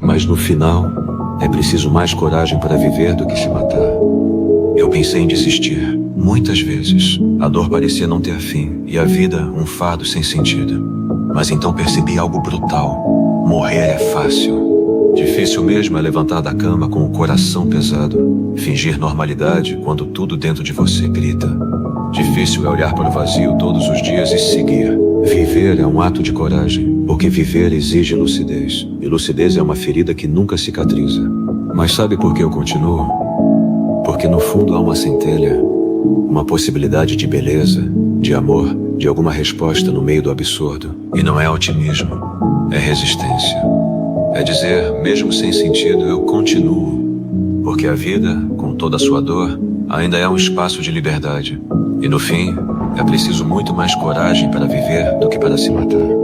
Mas no final, é preciso mais coragem para viver do que se matar. Eu pensei em desistir, muitas vezes. A dor parecia não ter fim, e a vida um fardo sem sentido. Mas então percebi algo brutal. Morrer é fácil. Difícil mesmo é levantar da cama com o coração pesado. Fingir normalidade quando tudo dentro de você grita. Difícil é olhar para o vazio todos os dias e seguir. Viver é um ato de coragem, porque viver exige lucidez. E lucidez é uma ferida que nunca cicatriza. Mas sabe por que eu continuo? Porque no fundo há uma centelha, uma possibilidade de beleza, de amor, de alguma resposta no meio do absurdo. E não é otimismo, é resistência. É dizer, mesmo sem sentido, eu continuo. Porque a vida, com toda a sua dor, ainda é um espaço de liberdade. E no fim, é preciso muito mais coragem para viver do que para se matar.